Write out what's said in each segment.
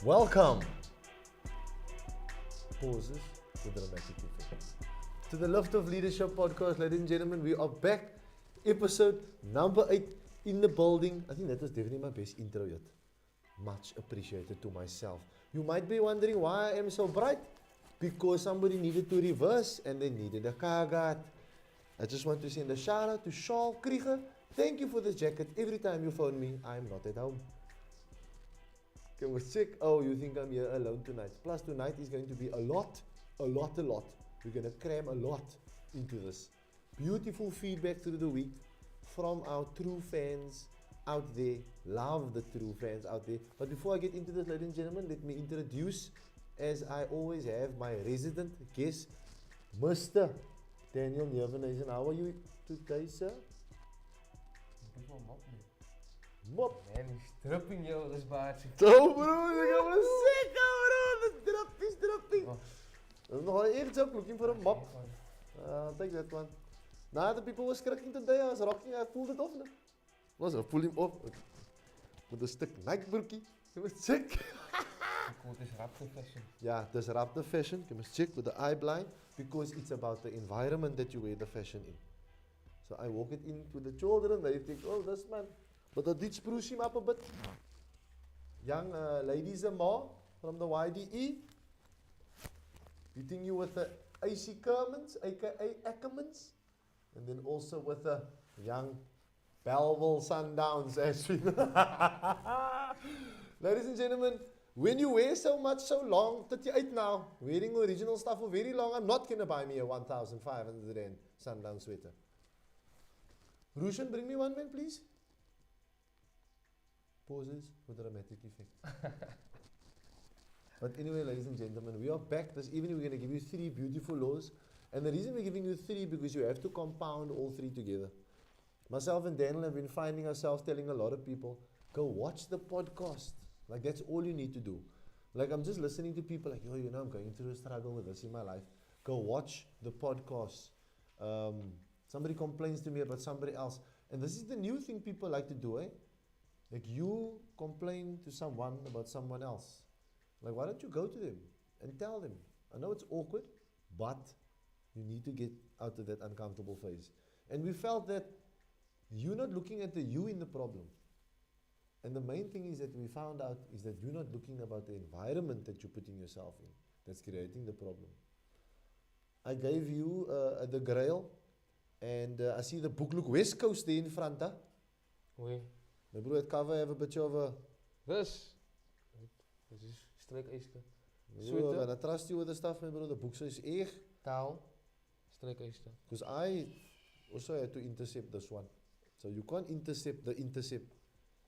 Welcome. Pauses for dramatic effect. To the Lift of Leadership podcast, ladies and gentlemen, we are back. Episode number 8 in the building. I think that was definitely my best intro yet. Much appreciated to myself. You might be wondering why I am so bright. Because somebody needed to reverse and they needed a kagat. I just want to send a shout out to Shaal Krieger. Thank you for this jacket. Every time you phone me, I'm not at home. Can we check? Oh, you think I'm here alone tonight. Plus tonight is going to be a lot. We're going to cram a lot into this. Beautiful feedback through the week from our true fans out there. Love the true fans out there. But before I get into this, ladies and gentlemen, let me introduce, as I always have, my resident guest, Mr. Daniel Nevenhuizen. How are you today, sir? Mop. Man, he's dripping yo, this baardje. Oh bro, ik was sick, bro. The dripping. I'm nog even up looking for a mop. Take that one. Nah, the people were scratching today. I was rocking. I pulled it off. I pulled him off with a stick Nike broekie. It was sick. It is raptor fashion. Yeah, this raptor fashion. You must check with the eye blind because it's about the environment that you wear the fashion in. So I walk it into the children. They think, oh, this man. But I did spruce him up a bit. Young ladies and more from the YDE. Hitting you with the AC Kermans, aka Ackermans. And then also with the young Belleville Sundowns as we Ladies and gentlemen, when you wear so much so long, 38 now, wearing original stuff for very long, I'm not going to buy me a 1,500 rand sundown sweater. Rushan, bring me one man, please. Pauses for dramatic effect. But anyway, ladies and gentlemen, we are back. This evening we're going to give you 3 beautiful laws. And the reason we're giving you 3 because you have to compound all 3 together. Myself and Daniel have been finding ourselves telling a lot of people, go watch the podcast. Like that's all you need to do. Like I'm just listening to people like, yo, you know, I'm going through a struggle with this in my life. Go watch the podcast. Somebody complains to me about somebody else. And this is the new thing people like to do, eh? Like you complain to someone about someone else. Like why don't you go to them and tell them? I know it's awkward, but you need to get out of that uncomfortable phase. And we felt that you're not looking at the you in the problem. And the main thing is that we found out is that you're not looking about the environment that you're putting yourself in that's creating the problem. I gave you the grail, and I see the book, look, West Coast there in front. Huh? Oui. My bro, het cover have a bit of a... This is streekijster. Sweeter. And I trust you with the stuff, my bro. The book says echt. Taal, streekijster. Because I also had to intercept this one. So you can't intercept the intercept.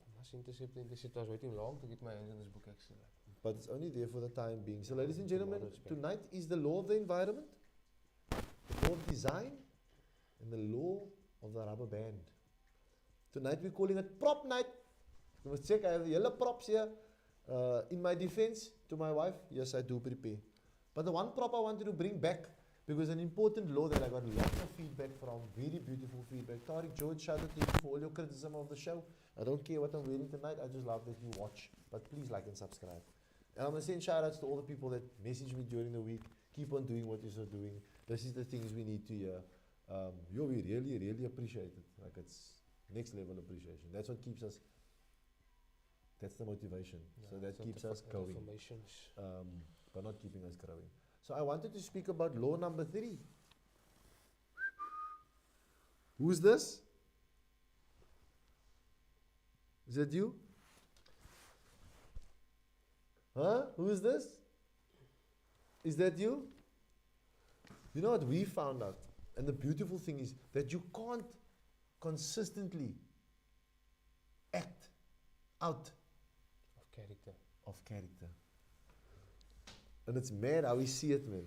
I must intercept the intercept. I was waiting long to get my hands on this book actually. But it's only there for the time being. So ladies and gentlemen, tonight is the law of the environment, the law of design, and the law of the rubber band. Tonight we're calling it prop night. You must check, I have the yellow props here. In my defense to my wife, yes, I do prepare. But the one prop I wanted to bring back, because an important law that I got lots of feedback from, very beautiful feedback. Tariq George, shout out to you for all your criticism of the show. I don't care what I'm wearing tonight, I just love that you watch. But please like and subscribe. And I'm going to send shout outs to all the people that message me during the week. Keep on doing what you're doing. This is the things we need to hear. We really, really appreciate it. Like it's next level appreciation. That's what keeps us. That's the motivation. Yeah, so that keeps us going. But not keeping us growing. So I wanted to speak about law number 3. Who's this? Is that you? Huh? Who is this? Is that you? You know what we found out? And the beautiful thing is that you can't consistently act out of character. And it's mad how we see it, man.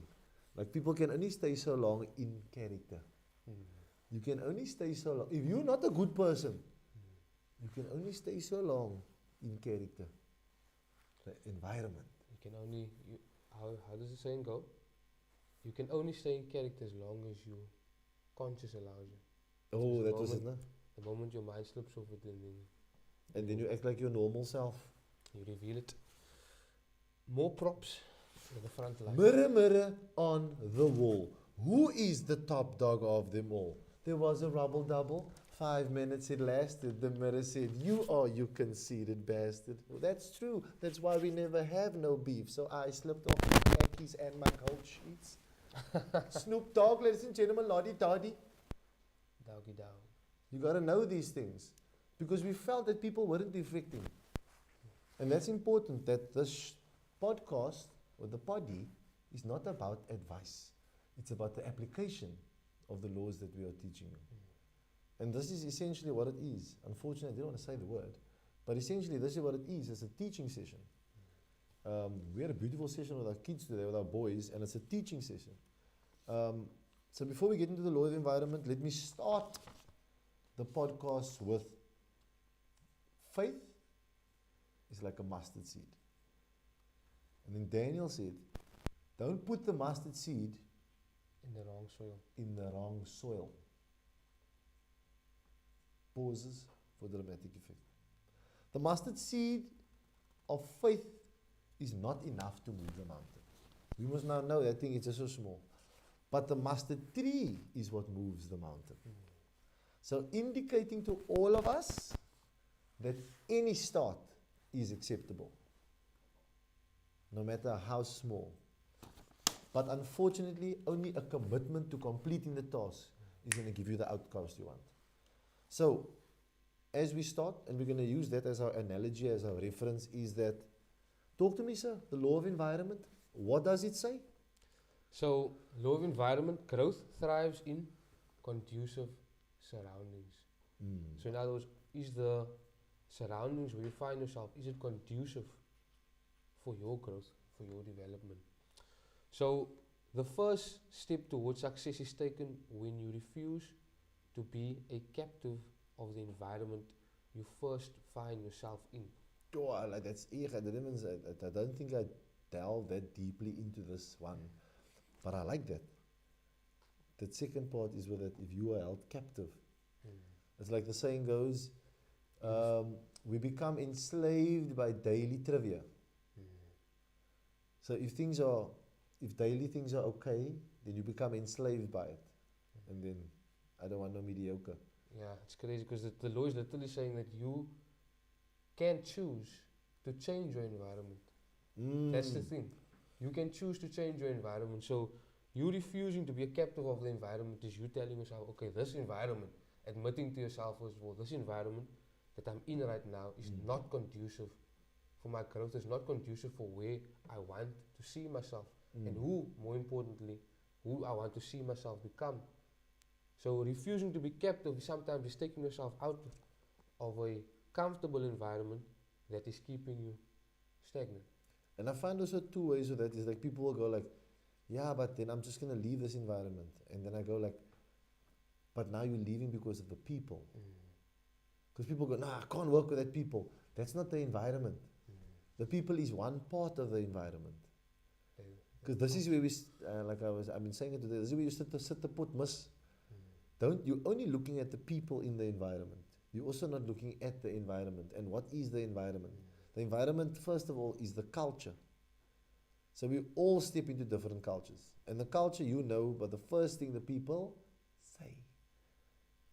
Like people can only stay so long in character. You can only stay so long. If you're not a good person, you can only stay so long in character. The environment. You can only, how does the saying go? You can only stay in character as long as your conscious allows you. Oh, that was it, no? The moment your mind slips off it, and then you act like your normal self. you reveal it. More props for the front line. Mirror, mirror on the wall. Who is the top dog of them all? There was a rubble double. 5 minutes it lasted. The mirror said, "You are, you conceited bastard." Well, that's true. That's why we never have no beef. So I slipped off my khakis and my gold sheets. Snoop Dogg, ladies and gentlemen, Lottie Dottie. Doggy dog. You got to know these things. Because we felt that people weren't reflecting. And that's important, that this podcast, or the poddy, is not about advice. It's about the application of the laws that we are teaching you. And this is essentially what it is. Unfortunately, I didn't want to say the word, but essentially this is what it is. It's a teaching session. We had a beautiful session with our kids today, with our boys, and it's a teaching session. So before we get into the law of the environment, let me start the podcast with faith is like a mustard seed. And then Daniel said, don't put the mustard seed In the wrong soil. in the wrong soil. Pauses for dramatic effect. The mustard seed of faith is not enough to move the mountain. We must now know that thing is just so small. But the mustard tree is what moves the mountain. So indicating to all of us that any start is acceptable, no matter how small. But unfortunately, only a commitment to completing the task is going to give you the outcomes you want. So, as we start, and we're going to use that as our analogy, as our reference, is that, talk to me, sir, the law of environment, what does it say? So, law of environment, growth thrives in conducive surroundings. So in other words, is the surroundings where you find yourself, is it conducive for your growth, for your development? So the first step towards success is taken when you refuse to be a captive of the environment you first find yourself in. Oh, like that's I don't think I delve that deeply into this one, but I like that. The second part is with that if you are held captive. It's like the saying goes, we become enslaved by daily trivia. So if daily things are okay, then you become enslaved by it. And then, I don't want no mediocre. Yeah, it's crazy because the law is literally saying that you can choose to change your environment. That's the thing. You can choose to change your environment. So you refusing to be a captive of the environment is you telling yourself, okay, this environment, admitting to yourself as well, this environment that I'm in right now is not conducive for my growth, is not conducive for where I want to see myself and who, more importantly, who I want to see myself become. So refusing to be captive sometimes is taking yourself out of a comfortable environment that is keeping you stagnant. And I find also two ways of that is like people will go like, yeah, but then I'm just going to leave this environment. And then I go like, but now you're leaving because of the people. Because people go, nah, I can't work with that people. That's not the environment. The people is one part of the environment. Because this is where we, I've been saying it today, this is where you sit the pot miss. You're only looking at the people in the environment. You're also not looking at the environment. And what is the environment? The environment, first of all, is the culture. So we all step into different cultures. And the culture you know, but the first thing the people say.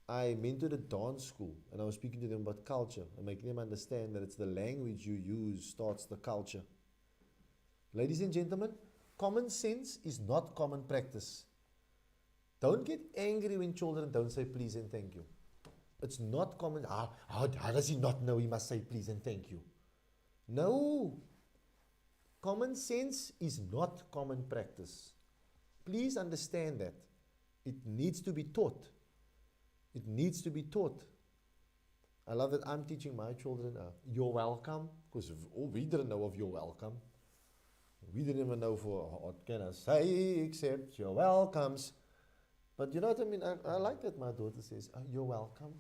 I mentored a dance school and I was speaking to them about culture and making them understand that it's the language you use starts the culture. Ladies and gentlemen, common sense is not common practice. Don't get angry when children don't say please and thank you. It's not common. How does he not know he must say please and thank you? No. Common sense is not common practice. Please understand that. It needs to be taught. It needs to be taught. I love that I'm teaching my children, you're welcome, because we didn't know of you're welcome. We didn't even know for what can I say except you're welcomes. But you know what I mean? I like that my daughter says, you're welcome.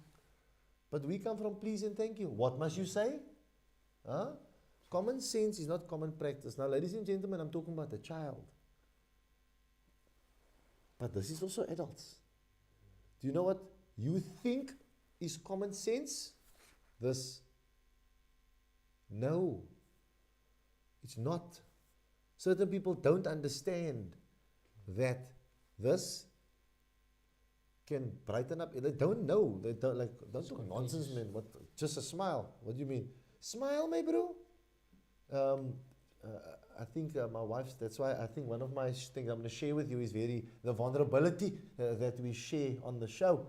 But we come from please and thank you. What must you say? Huh? Common sense is not common practice. Now, ladies and gentlemen, I'm talking about a child. But this is also adults. Do you know what you think is common sense? This. No. It's not. Certain people don't understand that this can brighten up. They don't know. They don't don't It's talk nonsense, contagious. man. What? Just a smile. What do you mean? Smile, my bro. I think my wife's. That's why I think one of my things I'm going to share with you is the vulnerability that we share on the show.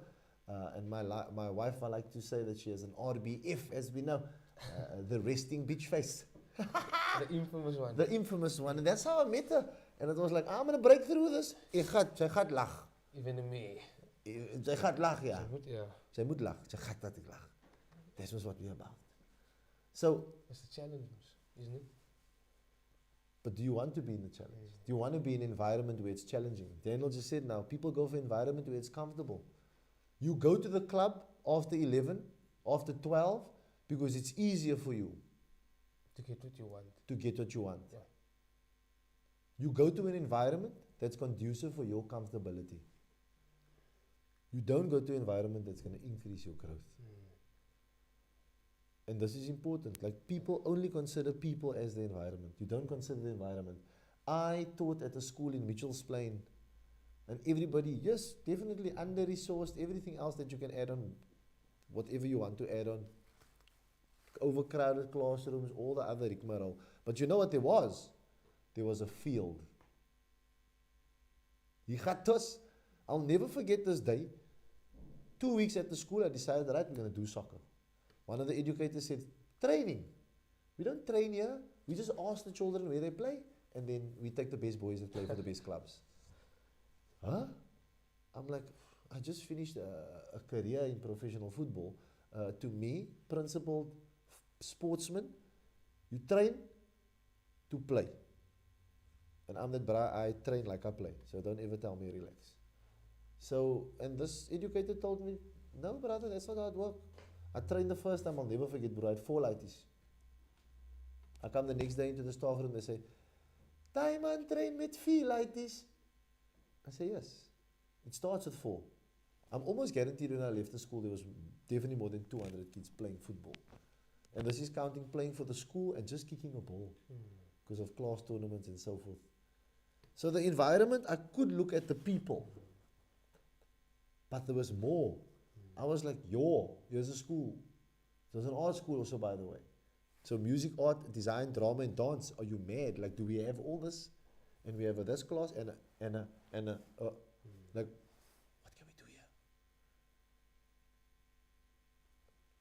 And my wife, I like to say that she has an RBF, as we know, the resting bitch face. The infamous one. The infamous one. And that's how I met her. And it was like, I'm going to break through this. Sy gaat lag. Even me. Sy gaat lag, ja. Yeah. Sy moet lag. Sy gaat dat ek lag. That's what we're about. So, That's the challenge, isn't it? but do you want to be in the challenge? Do you want to be in an environment where it's challenging? Daniel just said now, people go for an environment where it's comfortable. You go to the club after 11, after 12, because it's easier for you To get what you want. to get what you want. Yeah. You go to an environment that's conducive for your comfortability. You don't go to an environment that's going to increase your growth. And this is important. Like, people only consider people as the environment. You don't consider the environment. I taught at a school in Mitchell's Plain, and everybody, yes, definitely under-resourced, everything else that you can add on, whatever you want to add on, overcrowded classrooms, all the other rigmarole. But you know what there was? There was a field. I'll never forget this day. 2 weeks at the school, I decided, right, we're going to do soccer. One of the educators said, training. We don't train here. We just ask the children where they play, and then we take the best boys that play for the best clubs. Huh? I'm like, I just finished a career in professional football. To me, principled sportsman, you train to play. And I'm that bra, I train like I play. So don't ever tell me relax. So, and this educator told me, no brother, that's not how it works. I trained the first time, I'll never forget, bro. I had 4 lighties. I come the next day into the staff room, they say, "Ty man, train met 4 lighties." I say, yes. It starts with 4. I'm almost guaranteed when I left the school, there was definitely more than 200 kids playing football. And this is counting playing for the school and just kicking a ball because of class tournaments and so forth. So the environment, I could look at the people, but there was more. I was like, here's a school. It was an art school also, by the way. So music, art, design, drama, and dance. Are you mad? Like, do we have all this? And we have this class and like, what can we do here?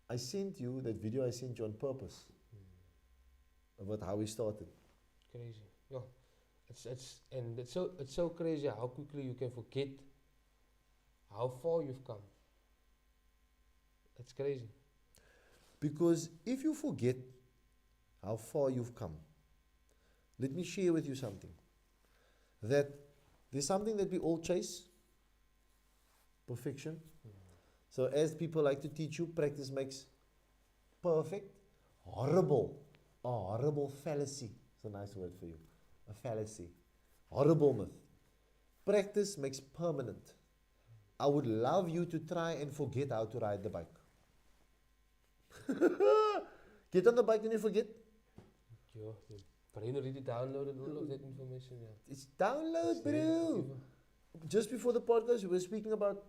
I sent you that video I sent you on purpose about how we started. Crazy. Yeah. It's so crazy how quickly you can forget how far you've come. It's crazy. Because if you forget how far you've come, let me share with you something. That there's something that we all chase, perfection. So as people like to teach you, practice makes perfect. Horrible. A horrible fallacy. It's a nice word for you. A fallacy. Horrible myth. Practice makes permanent. I would love you to try and forget how to ride the bike. Get on the bike and you forget. Your brain already downloaded all of that information. Yeah. It's download, It's there, bro. even. Just before the podcast, we were speaking about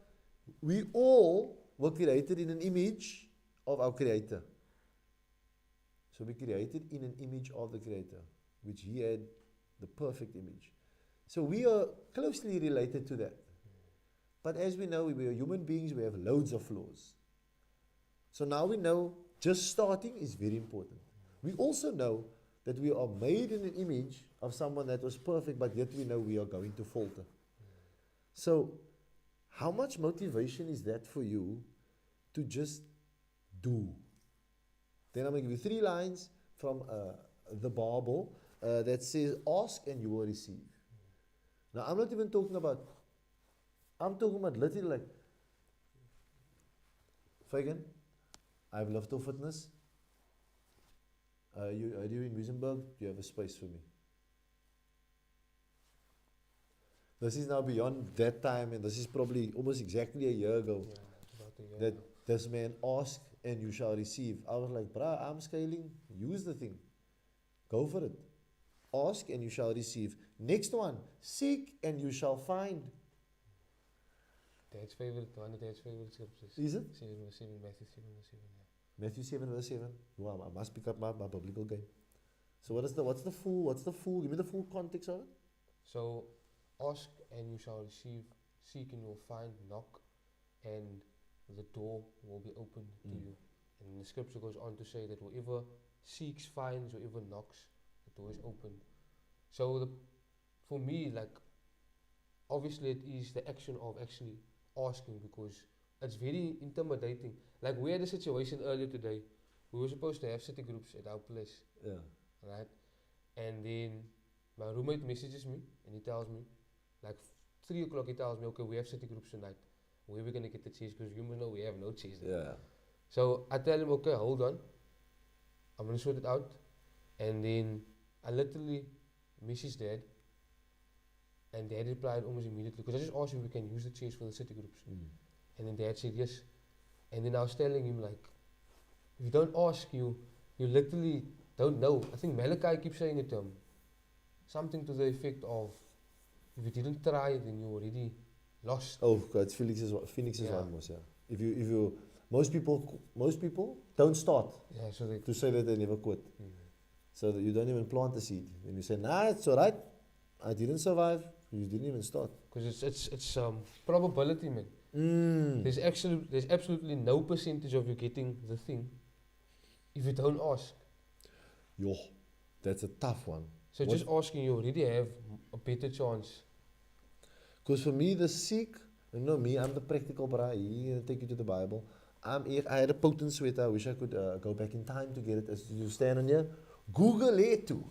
we all were created in an image of our Creator. So we created in an image of the Creator, which He had the perfect image. So we are closely related to that. But as we know, we are human beings, we have loads of flaws. So now we know just starting is very important. We also know that we are made in an image of someone that was perfect, but yet we know we are going to falter. So how much motivation is that for you to just do? Then I'm going to give you 3 lines from the Bible that says, ask and you will receive. Now I'm not even talking about, I'm talking about literally like, Fagan, I have Love to Fitness. Are you in Muizenberg? Do you have a space for me? This is now beyond that time, and this is probably almost exactly a year ago Yeah, about a year that ago. this man asked and you shall receive. I was like, bruh, I'm scaling. Use the thing. Go for it. Ask and you shall receive. Next one, seek and you shall find. Dad's favorite, one of Dad's favorite scriptures. Is it? 7 verse 7, Matthew 7 verse 7, yeah. Matthew 7 verse 7. Wow, I must pick up my biblical game. So what's the full, give me the full context of it. So, ask and you shall receive, seek and you will find, knock and the door will be opened to you. And the scripture goes on to say that whoever seeks finds, whoever knocks, the door is opened. So for me, like, obviously it is the action of actually asking, because it's very intimidating. Like, we had a situation earlier today. We were supposed to have city groups at our place. Yeah. Right? And then my roommate messages me and he tells me, like 3 o'clock, he tells me, okay, we have city groups tonight. Where are we going to get the chairs? Because you know we have no chairs there. Yeah. So I tell him, okay, hold on. I'm going to sort it out. And then I literally messaged Dad. And Dad replied almost immediately, because I just asked him if we can use the chairs for the city groups. And then Dad said yes. And then I was telling him, like, if you don't ask, you literally don't know. I think Malachi keeps saying it to him. Something to the effect of, if you didn't try, then you're already lost. Oh God, it's Phoenix's Yeah. one was, yeah. If you most people don't start Yeah, so they, to say that they never quit. So that you don't even plant the seed. When you say, nah, it's alright, I didn't survive, you didn't even start. because it's probability, man. There's absolutely no percentage of you getting the thing if you don't ask. Yo, that's a tough one. So just asking, you already have a better chance. Because for me, the seek, you know me, I'm the practical bra. He's going to take you to the Bible. I had a potent sweater. I wish I could go back in time to get it. As you stand on here, Google it too.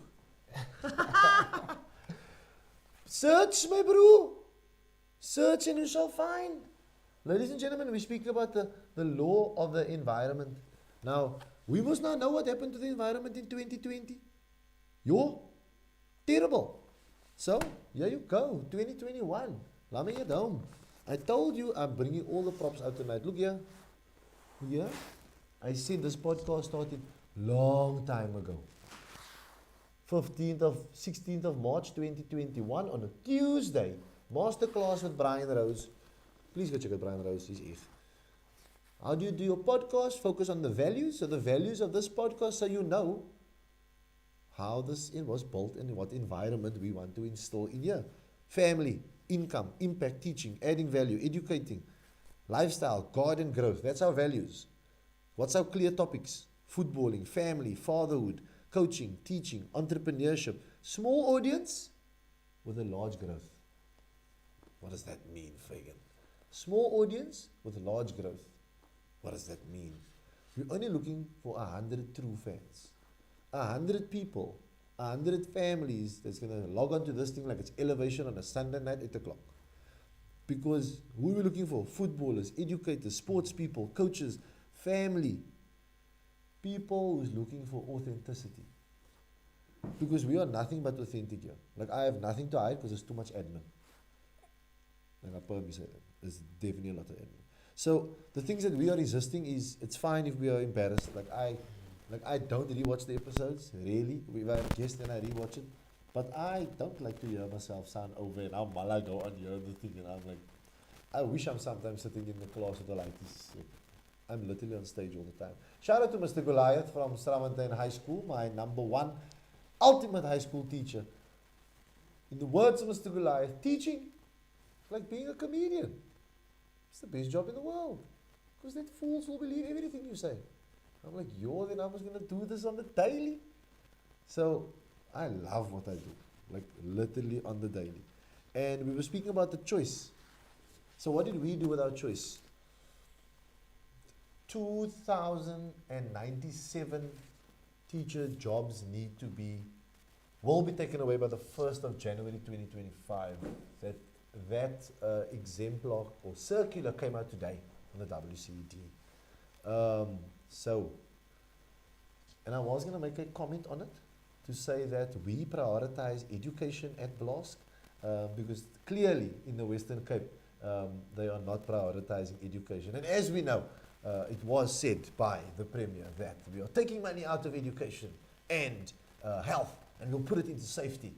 Search, my bro. Search and you shall find. Ladies and gentlemen, we speak about the law of the environment. Now, we must not know what happened to the environment in 2020. Yo, terrible. So, here you go, 2021. Laat me at home. I told you I'm bringing all the props out tonight. Look here. Yeah? I said this podcast started long time ago. 16th of March 2021 on a Tuesday. Masterclass with Brian Rose. Please go check out Brian Rose. He's echt. How do you do your podcast? Focus on the values. So the values of this podcast, so you know how this was built and what environment we want to install in here. Family, income, impact, teaching, adding value, educating, lifestyle, God and growth. That's our values. What's our clear topics? Footballing, family, fatherhood, coaching, teaching, entrepreneurship. Small audience with a large growth. What does that mean, Fagan? Small audience with large growth. What does that mean? We're only looking for 100 true fans. 100 people, 100 families that's going to log on to this thing like it's elevation on a Sunday night at 8 o'clock. Because who are we looking for? Footballers, educators, sports people, coaches, family. People who's looking for authenticity. Because we are nothing but authentic here. Like, I have nothing to hide because there's too much admin. And I probably say that. There's definitely a lot of admin. So the things that we are resisting is, it's fine if we are embarrassed. Like I don't rewatch the episodes, really. If I have a guest and I rewatch it. But I don't like to hear myself sound over and how mal I go on here the thing, and I'm like, I wish I'm sometimes sitting in the class with the lights. I'm literally on stage all the time. Shout out to Mr. Goliath from Stramontain High School, my number one ultimate high school teacher. In the words of Mr. Goliath, teaching is like being a comedian. It's the best job in the world. Because then fools will believe everything you say. I'm like, yo, then I was going to do this on the daily. So I love what I do. Like literally on the daily. And we were speaking about the choice. So what did we do with our choice? 2,097 teacher jobs will be taken away by the 1st of January 2025. That exemplar or circular came out today from the WCET. And I was going to make a comment on it to say that we prioritize education at Blask because clearly in the Western Cape they are not prioritizing education. And as we know, it was said by the Premier that we are taking money out of education and health and we'll put it into safety.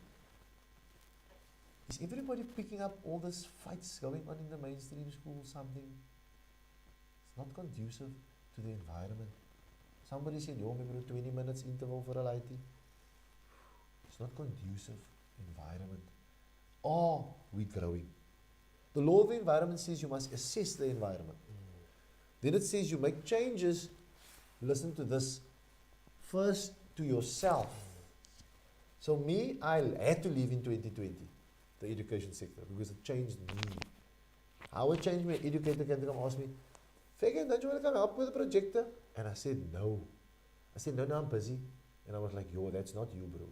Is everybody picking up all these fights going on in the mainstream school? Something? It's not conducive to the environment. Somebody said, yo, maybe a 20 minutes interval for a lighty. It's not conducive environment. Are we growing? The law of the environment says you must assess the environment. Then it says you make changes, listen to this, first to yourself. So me, I had to leave in 2020, the education sector, because it changed me. How it changed me, an educator can come ask me, Fagan, don't you want to come help with the projector? And I said, no. I said, no, I'm busy. And I was like, yo, that's not you, bro.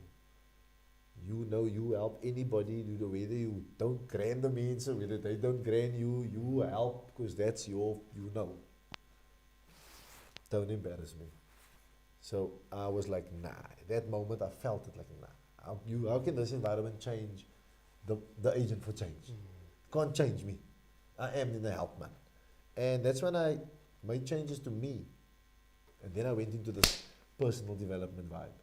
You know, you help anybody, whether you don't grant the means or whether they don't grant you, you help because that's your, you know. Don't embarrass me. So I was like, nah. That moment I felt it like, nah. How can this environment change the agent for change? Can't change me. I am in the help man. And that's when I made changes to me. And then I went into this personal development vibe.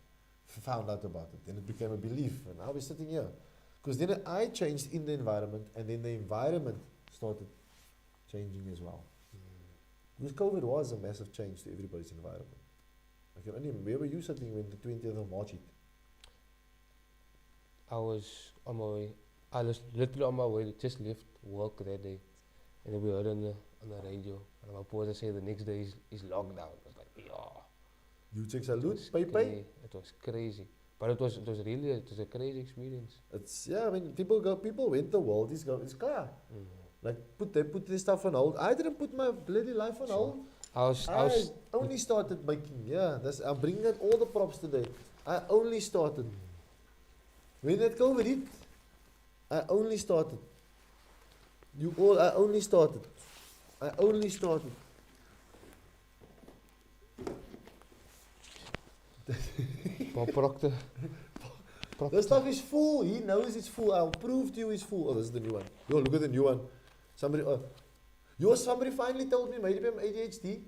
Found out about it. Then it became a belief. And now we're sitting here. Because then I changed in the environment and then the environment started changing as well. Because COVID was a massive change to everybody's environment. I can only, where were you sitting when the 20th of March hit? I was on my way. I was literally on my way, just left work that day. And then we heard on the radio. And my boss said the next day is lockdown. I was like, yeah. You check salute, It pay. it was crazy. But it was really a crazy experience. It's, yeah, I mean, people went the world, it's clear. Like, they put this stuff on hold. I didn't put my bloody life on hold. I only started making, I'm bringing out all the props today. I only started. When that COVID hit, I only started. I only started. Bob Proctor. This stuff is full. He knows it's full. I'll prove to you it's full. Oh, this is the new one. Yo, look at the new one. Somebody finally told me maybe I'm ADHD.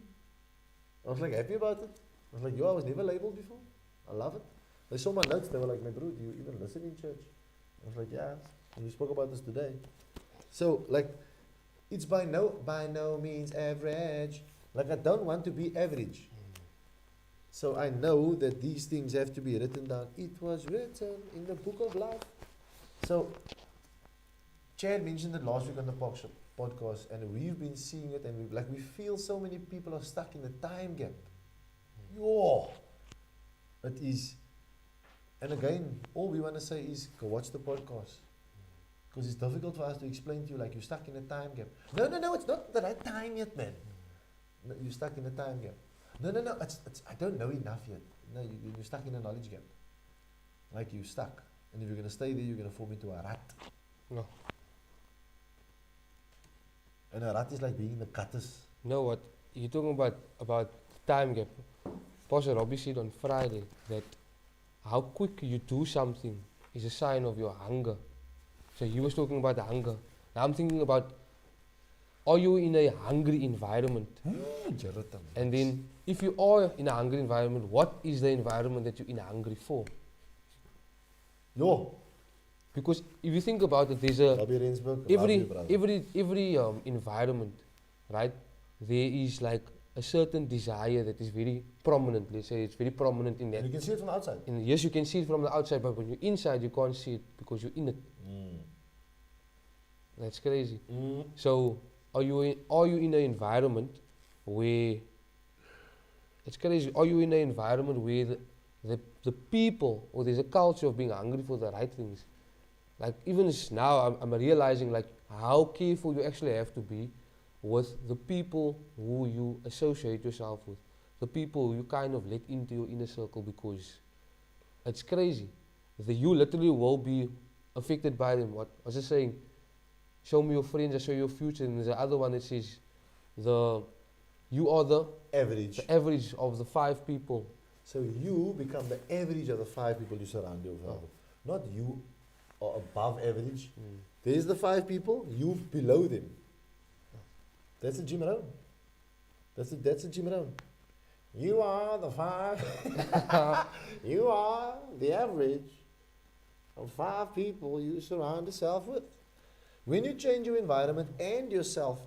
I was like happy about it. I was like, yo, I was never labeled before. I love it. They saw my notes. They were like, my bro, do you even listen in church? I was like, yeah. And we spoke about this today. So, like, it's by no means average. Like, I don't want to be average. So I know that these things have to be written down. It was written in the book of life. So, Chad mentioned it last week on the podcast, and we've been seeing it, and we feel so many people are stuck in the time gap. Yo, it is. And again, all we want to say is go watch the podcast. Because it's difficult for us to explain to you, like, you're stuck in a time gap. No, it's not the right time yet, man. No, you're stuck in a time gap. No, it's I don't know enough yet. No, you're stuck in a knowledge gap. Like, you're stuck. And if you're going to stay there, you're going to fall into a rut. No. And a rut is like being in the gutters. No, what you're talking about time gap. Pastor Robbie said on Friday that how quick you do something is a sign of your hunger. So he was talking about the hunger. Now I'm thinking about, are you in a hungry environment? And then, if you are in a hungry environment, what is the environment that you're in hungry for? Yo. Because if you think about it, there's every environment, right? There is like a certain desire that is very prominent. Let's say it's very prominent in that. And you can see it from the outside. Yes, you can see it from the outside, but when you're inside, you can't see it because you're in it. That's crazy. So, are you in an environment where it's crazy? Are you in an environment where the people, or there's a culture of being hungry for the right things? Like, even now, I'm realizing like how careful you actually have to be with the people who you associate yourself with, the people who you kind of let into your inner circle, because it's crazy. You literally will be affected by them. What I was just saying, show me your friends, I show you your future. And there's the other one that says, you are the average of the 5 people. So you become the average of the 5 people you surround yourself with. Not you are above average. There's the 5 people, you below them. That's a Jim Rohn. That's a Jim Rohn. You are the 5. You are the average of 5 people you surround yourself with. When you change your environment and yourself,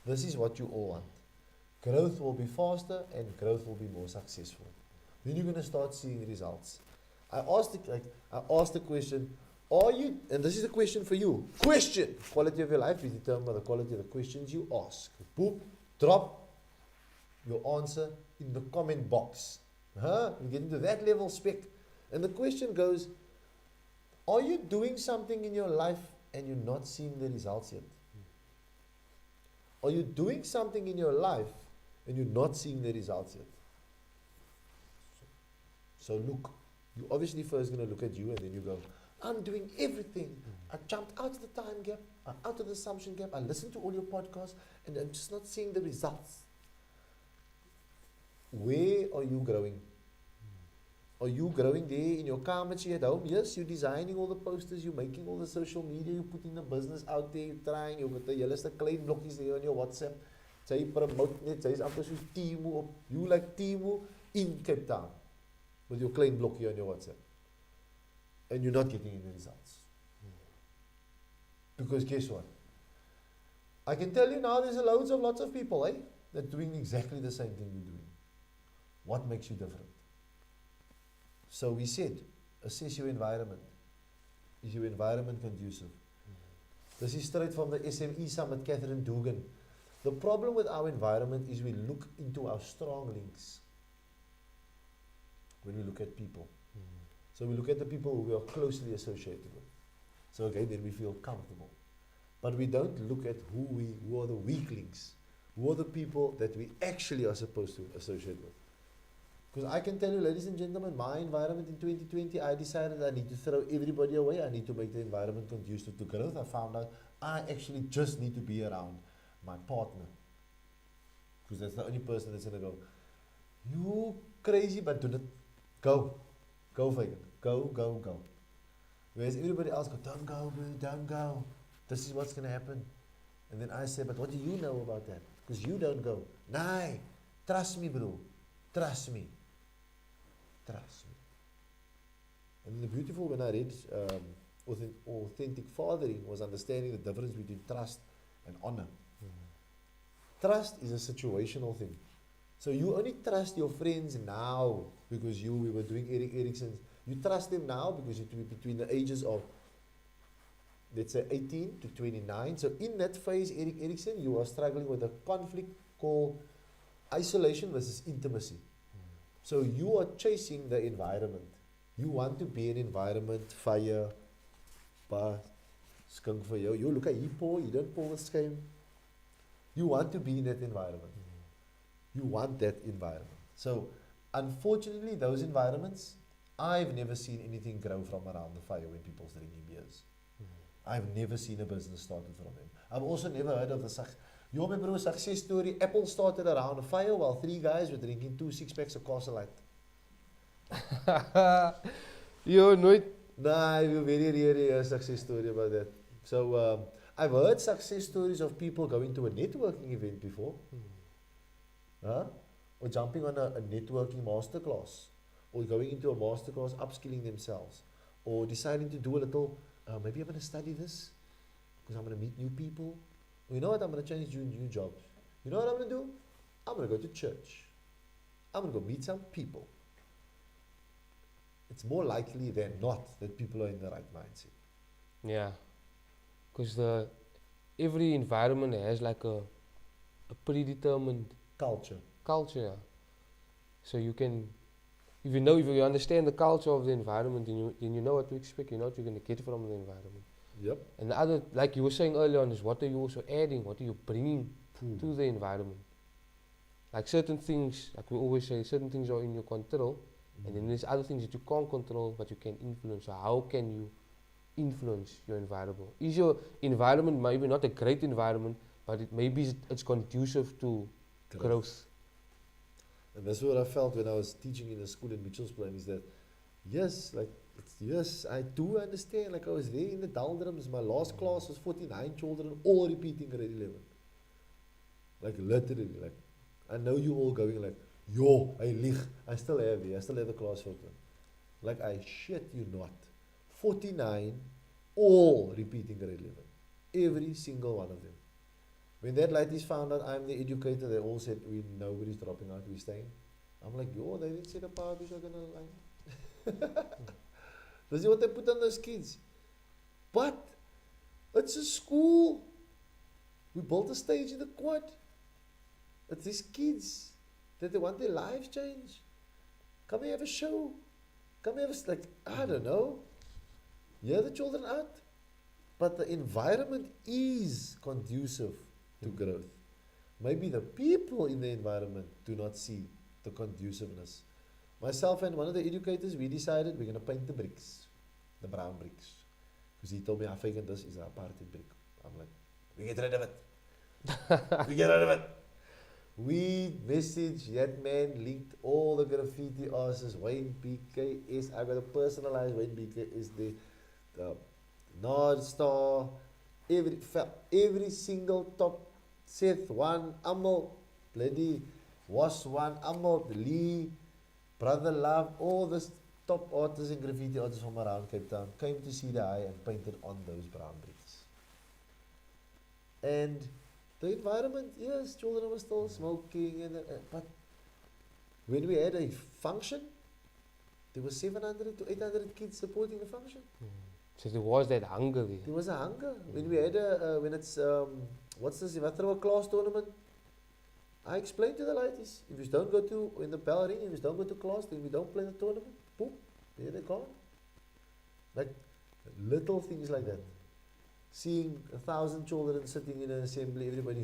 this is what you all want. Growth will be faster and growth will be more successful. Then you're going to start seeing results. I asked the question, are you, and this is a question for you, question, quality of your life is determined by the quality of the questions you ask. Boop, drop your answer in the comment box. You get into that level spec. And the question goes, are you doing something in your life and you're not seeing the results yet? Are you doing something in your life and you're not seeing the results yet? So look, you're obviously first going to look at you and then you go, I'm doing everything. I jumped out of the time gap, out of the assumption gap, I listened to all your podcasts and I'm just not seeing the results. Where are you growing? Are you growing there in your kamertjie at home? Yes, you're designing all the posters, you're making all the social media, you're putting the business out there, you're trying, you've got the yellowste klein blokkies there on your WhatsApp. Jy promote net, jy's amper so Timo op. You like Timo in Cape Town with your klein blokkie on your WhatsApp. And you're not getting any results. Because guess what? I can tell you now there's lots of people that are doing exactly the same thing you're doing. What makes you different? So we said, assess your environment. Is your environment conducive? This is straight from the SME Summit, Catherine Dugan. The problem with our environment is we look into our strong links when we look at people. So we look at the people who we are closely associated with. So okay, then we feel comfortable. But we don't look at who are the weak links, who are the people that we actually are supposed to associate with. Because I can tell you, ladies and gentlemen, my environment in 2020, I decided I need to throw everybody away. I need to make the environment conducive to growth. I found out I actually just need to be around my partner. Because that's the only person that's going to go, you crazy, but do not. Go. Go, Fagan. Go. Whereas everybody else goes, don't go, bro, don't go. This is what's going to happen. And then I say, but what do you know about that? Because you don't go. Nah, trust me, bro. Trust me. Trust me. And the beautiful when I read Authentic Fathering was understanding the difference between trust and honor. Trust is a situational thing. So you only trust your friends now because we were doing Erik Erikson's. You trust them now because it will be between the ages of, let's say, 18 to 29. So in that phase, Erik Erikson, you are struggling with a conflict called isolation versus intimacy. So you are chasing the environment. You want to be in an environment, fire, bar, skunk for you. You look at you pour, you don't pour the same. You want to be in that environment. You want that environment. So unfortunately, those environments, I've never seen anything grow from around the fire when people's drinking beers. I've never seen a business started from them. I've also never heard of the success story. Apple started around a fire while 3 guys were drinking 2 6-packs of Castle Light. Yo, nooit. Nah, you very rarely a success story about that. So I've heard success stories of people going to a networking event before. Or jumping on a networking masterclass. Or going into a masterclass, upskilling themselves. Or deciding to do a little, maybe I'm going to study this because I'm going to meet new people. Or you know what, I'm going to change new jobs. You know what I'm going to do? I'm going to go to church. I'm going to go meet some people. It's more likely than not that people are in the right mindset. Yeah. Because every environment has like a predetermined culture. Yeah. So you can, if you understand the culture of the environment, then you know what to expect, you know what you're going to get from the environment. Yep. And the other, like you were saying earlier on, is what are you also adding, what are you bringing to the environment? Like certain things, like we always say, certain things are in your control, and then there's other things that you can't control, but you can influence. So how can you influence your environment? Is your environment maybe not a great environment, but maybe it's conducive to growth? And that's what I felt when I was teaching in a school in Mitchell's Plain, is that yes, I do understand. Like I was there in the doldrums. My last class was 49 children, all repeating grade 11. Like literally, like I know you all going like, yo, I still have the class photo. Like I shit you not. 49, all repeating grade 11. Every single one of them. When that ladies found out I'm the educator, they all said, nobody's dropping out, we're staying. I'm like, yo, they didn't say the parties are gonna line. This is what they put on those kids. But it's a school. We built a stage in the quad. It's these kids that they want their lives changed. Come and have a show. Come and have a, like, I don't know. Hear the children out. But the environment is conducive to growth. Maybe the people in the environment do not see the conduciveness. Myself and one of the educators, we decided we're going to paint the bricks, the brown bricks. Because he told me, Fagan, this is an apartheid brick. I'm like, we get rid of it. We get rid of it. We messaged that man, linked all the graffiti artists, Wayne BKS. I got a personalized Wayne BKS, the North Star, every single top Seth one, Amal, bloody Was one, Amal, Lee, Brother Love, all the top artists and graffiti artists from around Cape Town came to see the eye and painted on those brown bricks. And the environment, yes, children were still smoking, but when we had a function, there were 700 to 800 kids supporting the function. So there was that hunger there. There was a hunger. When we had when it's, what's this, if I throw a class tournament, I explained to the ladies, if you don't go to, in the bell ring, if you don't go to class, then we don't play the tournament, boom, there they gone. Like, little things like that. Seeing 1,000 children sitting in an assembly, everybody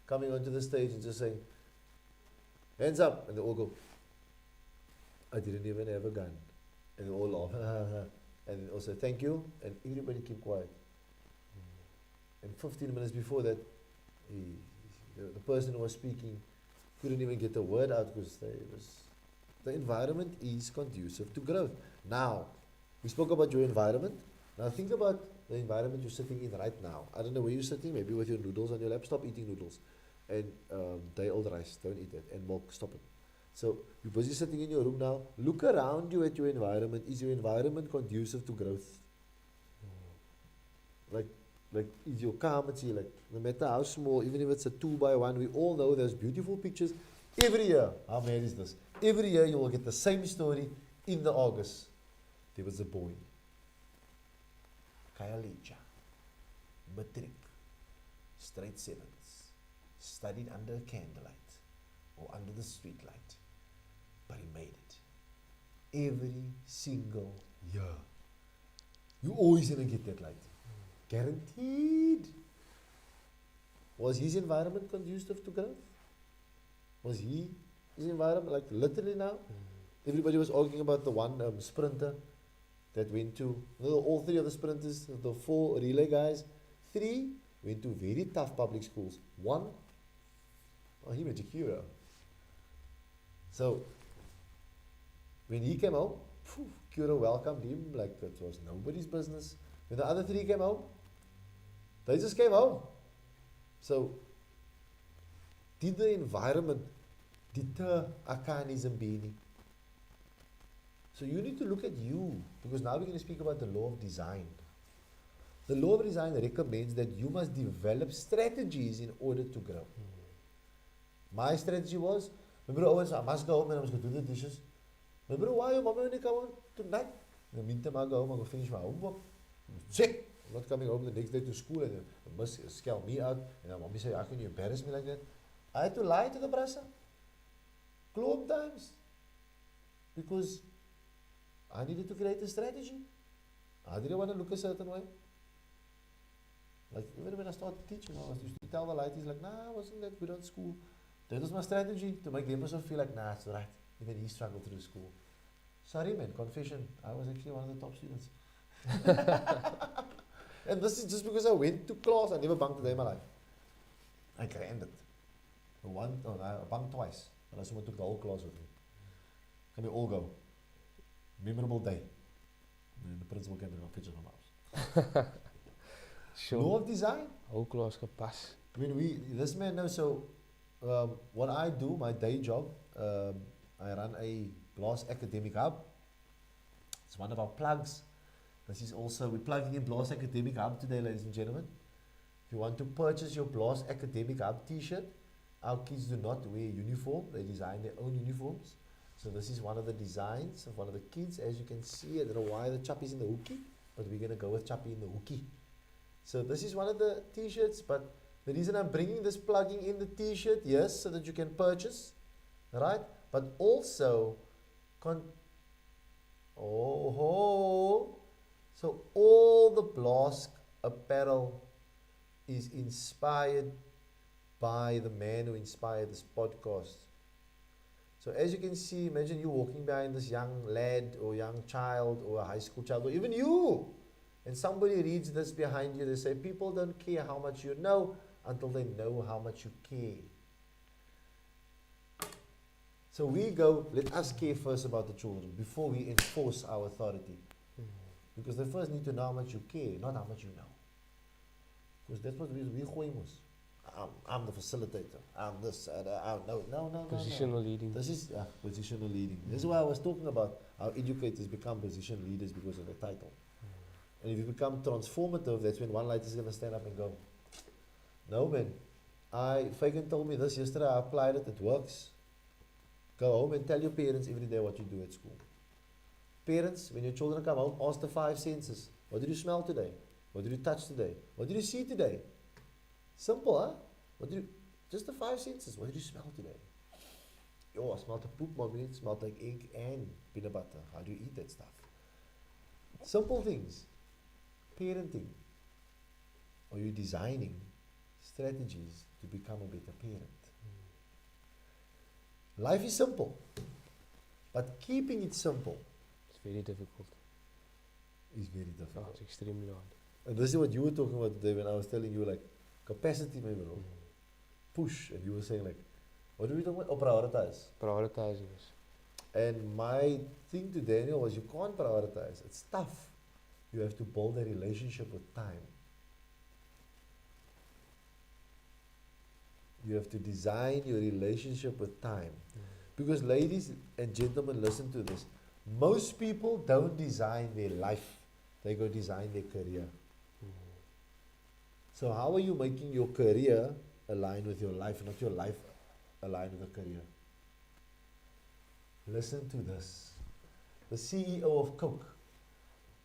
coming onto the stage and just saying, hands up, and they all go, I didn't even have a gun. And they all laugh, and also thank you, and everybody keep quiet. And 15 minutes before that, the person who was speaking couldn't even get a word out because the environment is conducive to growth. Now, we spoke about your environment. Now think about the environment you're sitting in right now. I don't know where you're sitting, maybe with your noodles on your lap. Stop eating noodles. And day-old rice, don't eat it. And milk, stop it. So you're busy sitting in your room now. Look around you at your environment. Is your environment conducive to growth? Like is your car, like no matter how small, even if it's a 2x1, we all know there's beautiful pictures. Every year, how mad is this? Every year you will get the same story in the August. There was a boy, Kayalija, matric, straight sevens, studied under a candlelight or under the street light, but he made it. Every single year. You always gonna get that light. Guaranteed. Was his environment conducive to growth? Was his environment, like literally now? Everybody was arguing about the one sprinter that went to, all three of the sprinters, the 4 relay guys, 3 went to very tough public schools. 1, he went to Cura. So, when he came home, Cura welcomed him like it was nobody's business. When the other 3 came home, they just came home. So, did the environment deter Akanism being? So you need to look at you, because now we're going to speak about the law of design. The law of design recommends that you must develop strategies in order to grow. My strategy was, remember always, I must go home and I must go do the dishes. Remember why your mama only come home tonight? In the meantime, I go home, I go finish my homework. Sick! I'm not coming home the next day to school and they must scale me out. And then mommy say, how can you embarrass me like that? I had to lie to the brasa. Clone times. Because I needed to create a strategy. I didn't want to look a certain way. Like even when I started teaching, I was used to tell the lighties like, nah, I wasn't that good at school. That was my strategy, to make them also feel like, nah, it's alright. Even he struggled through school. Sorry man, confession, I was actually one of the top students. And this is just because I went to class. I never bunked a day in my life. I crammed it. I bunked twice. And someone took the whole class with me. Can we all go? Memorable day. And the principal came and got pictures of my house. Sure. Law of design. Whole class gepas. This man knows, so what I do, my day job, I run a Blast Academic Hub. It's one of our plugs. This is also, we're plugging in Blast Academic Hub today, ladies and gentlemen. If you want to purchase your Blast Academic Hub t-shirt, our kids do not wear uniform, they design their own uniforms. So this is one of the designs of one of the kids. As you can see, I don't know why the chap is in the hookie, but we're going to go with Chappie in the hookie. So this is one of the t-shirts, but the reason I'm bringing this plugging in the t-shirt, yes, so that you can purchase, right? But also, so all the Blast apparel is inspired by the man who inspired this podcast. So as you can see, imagine you walking behind this young lad or young child or a high school child or even you, and somebody reads this behind you. They say, people don't care how much you know until they know how much you care. So we go, let us care first about the children before we enforce our authority. Because they first need to know how much you care, not how much you know. Because that's what we gooi. I'm the facilitator. I'm this. No. Positional leading. This is positional leading. This is why I was talking about how educators become position leaders because of the title. And if you become transformative, that's when one light is going to stand up and go, no man, Fagan told me this yesterday, I applied it, it works. Go home and tell your parents every day what you do at school. Parents, when your children come home, ask the 5 senses. What did you smell today? What did you touch today? What did you see today? Simple, huh? Just the 5 senses. What did you smell today? Oh, I smelled the poop, mommy. It smelled like egg and peanut butter. How do you eat that stuff? Simple things. Parenting. Are you designing strategies to become a better parent? Life is simple, but keeping it simple It's very difficult. is very difficult. It's extremely hard. And this is what you were talking about today when I was telling you, like, capacity, maybe, push, and you were saying, like, what do we talk about? Oh, prioritize. Prioritizing is. And my thing to Daniel was, you can't prioritize. It's tough. You have to build a relationship with time. You have to design your relationship with time. Because ladies and gentlemen, listen to this. Most people don't design their life. They go design their career. So how are you making your career align with your life, not your life align with the career? Listen to this. The CEO of Coke.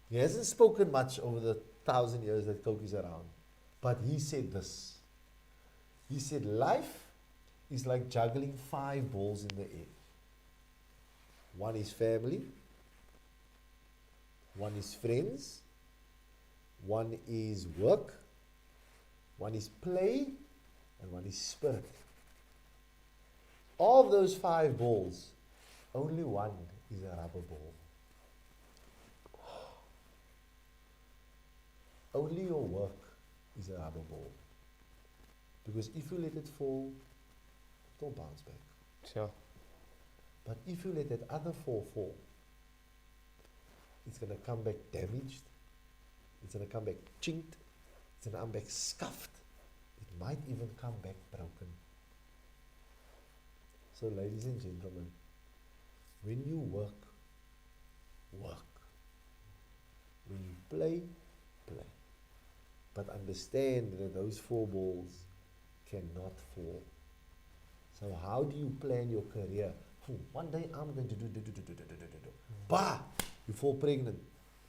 He hasn't spoken much over the 1,000 years that Coke is around. But he said this. He said, life is like juggling 5 balls in the air. One is family. One is friends. One is work. One is play. And one is spirit. Of those 5 balls, only one is a rubber ball. Only your work is a rubber ball. Because if you let it fall, it will bounce back. Sure. But if you let that other 4 fall, it's going to come back damaged. It's going to come back chinked. It's going to come back scuffed. It might even come back broken. So ladies and gentlemen, when you work, work. When you play, play. But understand that those 4 balls cannot fall. So how do you plan your career? One day I'm going to do. Bah! You fall pregnant.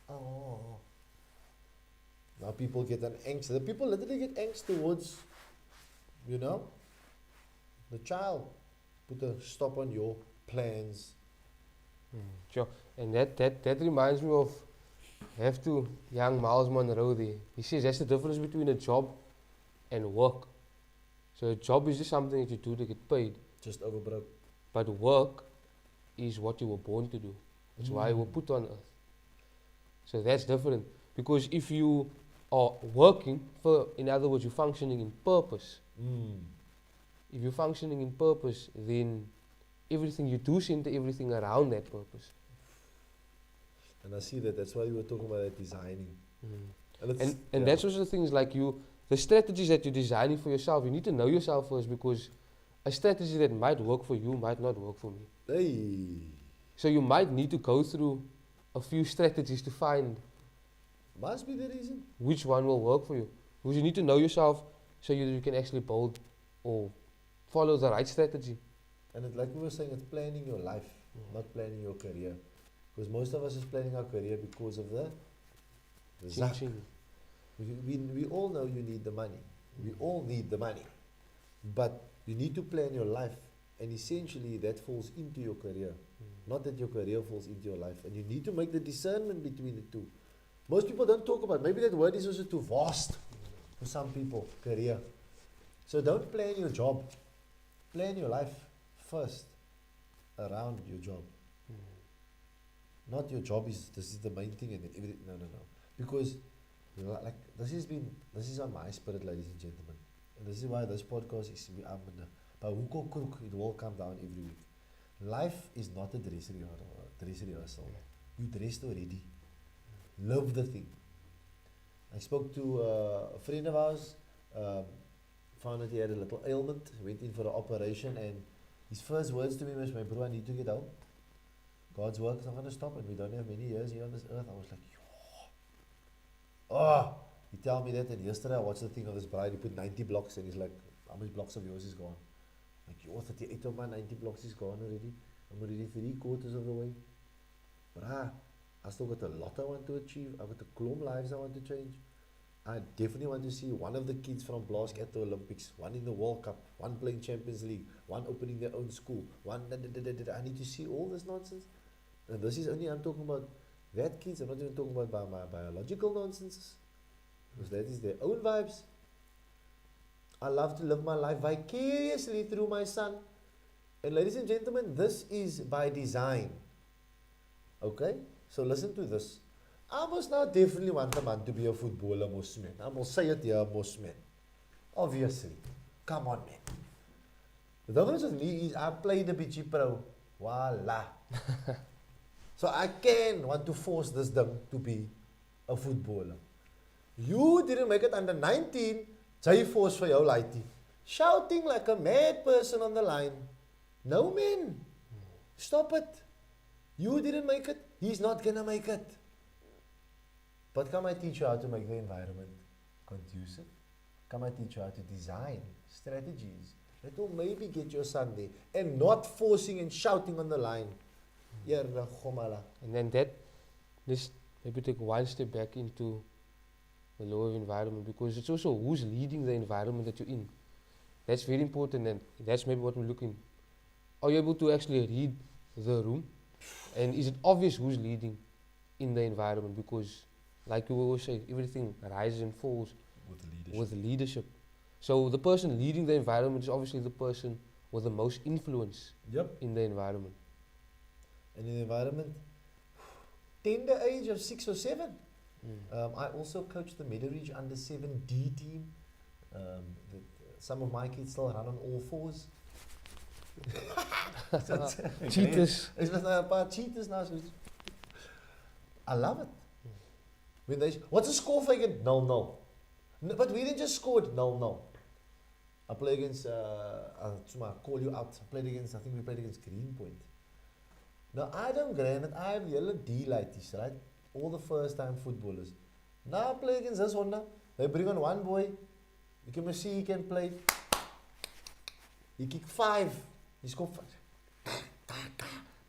Oh. Now people get an angst. The people literally get angst towards, the child. Put a stop on your plans. Sure. And that reminds me of young Miles Monroe there. He says that's the difference between a job and work. So a job is just something that you do to get paid. Just overbroke. But work is what you were born to do. It's why you were put on earth. So that's different. Because if you are working, in other words, you're functioning in purpose. If you're functioning in purpose, then everything you do center everything around that purpose. And I see that's why you were talking about that designing. And that's also the things like the strategies that you're designing for yourself, you need to know yourself first, because a strategy that might work for you might not work for me. Hey. So you might need to go through a few strategies to find Must be the reason. Which one will work for you? Because you need to know yourself so you can actually build or follow the right strategy. And it, like we were saying, it's planning your life, not planning your career. Because most of us is planning our career because of the zak. We all know you need the money. We all need the money. But you need to plan your life. And essentially that falls into your career. Not that your career falls into your life. And you need to make the discernment between the two. Most people don't talk about it. Maybe that word is also too vast for some people, career. So don't plan your job. Plan your life first around your job. Not your job is, this is the main thing and then everything. No. Because like this is on my spirit, ladies and gentlemen. And this is why this podcast is but it will come down every week. Life is not a dress rehearsal. You dressed already. Love the thing. I spoke to a friend of ours, found that he had a little ailment, went in for an operation, and his first words to me was, my bro, I need to get home. God's work is not going to stop, and we don't have many years here on this earth. I was like, oh, he tell me that, and yesterday I watched the thing of this bride, he put 90 blocks, and he's like, how much blocks of yours is gone? Like, 38 of my 90 blocks is gone already. I'm already 3/4 of the way. Bruh, I still got a lot I want to achieve. I've got a klomp lives I want to change. I definitely want to see one of the kids from Blask at the Olympics, one in the World Cup, one playing Champions League, one opening their own school, one I need to see all this nonsense. And this is only, I'm talking about that kids, I'm not even talking about my biological nonsense. Because that is their own vibes. I love to live my life vicariously through my son. And ladies and gentlemen, this is by design. Okay? So listen to this. I must now definitely want a man to be a footballer, most men. I must say it here, most men. Obviously. Come on, man. The difference with me is I played the bitchy pro. Voila. So I can want to force this thing to be a footballer. You didn't make it under 19, jy force for your lighty. Shouting like a mad person on the line. No, man. Stop it. You didn't make it. He's not gonna make it. But can I teach you how to make the environment conducive? Can I teach you how to design strategies that will maybe get your son there and not forcing and shouting on the line? And then let's maybe take one step back into the law of environment, because it's also who's leading the environment that you're in. That's very important, and that's maybe what we're looking. Are you able to actually read the room? And is it obvious who's leading in the environment? Because like you always say, everything rises and falls with leadership. So the person leading the environment is obviously the person with the most influence in the environment. And in the environment, tender age of 6 or 7. I also coached the Meadowridge under 7D team. Some of my kids still run on all fours. Cheaters. It's just a paar cheaters now. I love it. When they, what's the score, Fagan? 0-0. No, but we didn't just score 0-0. I play against, I'll call you out. I think we played against Greenpoint. Now, I don't grant it. I have yellow D-lighties, right? All the first-time footballers. Now I play against this one now. They bring on one boy. You can see he can play. He kick 5. He scored 5.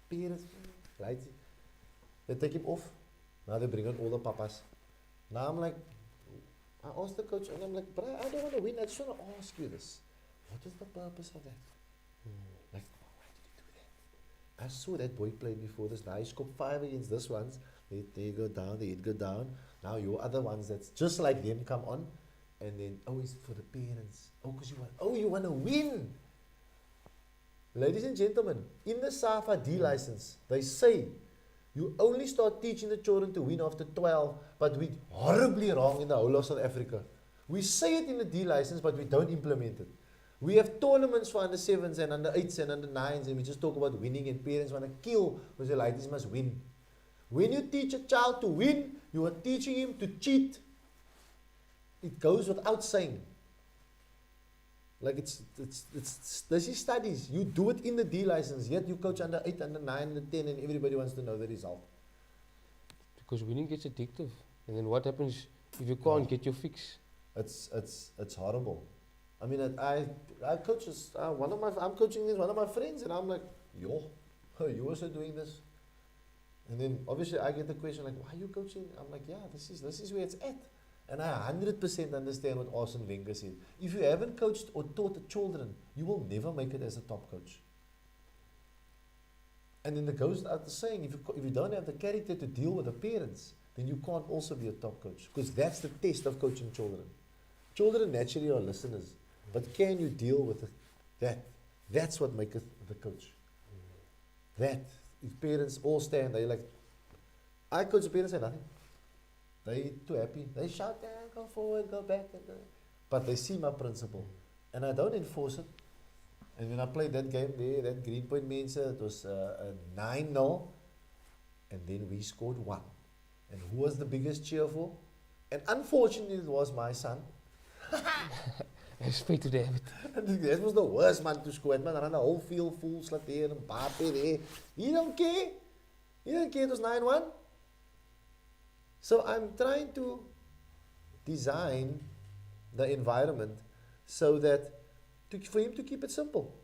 Parents, right? They take him off. Now they bring on all the papas. Now I'm like, I asked the coach, and I'm like, but I don't want to win. I just want to ask you this. What is the purpose of that? Like, why did you do that? I saw that boy played before this. Now he scored 5 against this ones. They go down, they go down. Now your other ones that's just like them come on. And then, oh, it's for the parents. Oh, because you want to win. Ladies and gentlemen, in the SAFA D license, they say you only start teaching the children to win after 12, but we're horribly wrong in the whole of South Africa. We say it in the D license, but we don't implement it. We have tournaments for under 7s and under 8s and under 9s, and we just talk about winning, and parents want to kill because the ladies must win. When you teach a child to win, you are teaching him to cheat. It goes without saying. Like this is studies. You do it in the D license, yet you coach under 8, under 9, under 10, and everybody wants to know the result. Because winning gets addictive. And then what happens if you can't get your fix? It's horrible. I mean, I coach this, I'm coaching this one of my friends, and I'm like, yo, you also doing this? And then obviously I get the question like, why are you coaching? I'm like, yeah, this is where it's at. And I 100% understand what Arsene Wenger said. If you haven't coached or taught the children, you will never make it as a top coach. And then it goes out the saying, if you don't have the character to deal with the parents, then you can't also be a top coach. Because that's the test of coaching children. Children naturally are listeners. But can you deal with that? That's what maketh the coach. That. If parents all stand, they're like, I coach the parents, say nothing. They too happy. They shout, go forward, go back. But they see my principle. And I don't enforce it. And when I played that game there, that Greenpoint Mensa, it was a 9-0. And then we scored 1. And who was the biggest cheer for? And unfortunately, it was my son. Straight to the habit. That was the worst man to score. Man ran the whole field full, slat there, and Mbappe there. He don't care. He don't care. It was 9-1. So I'm trying to design the environment so that for him to keep it simple.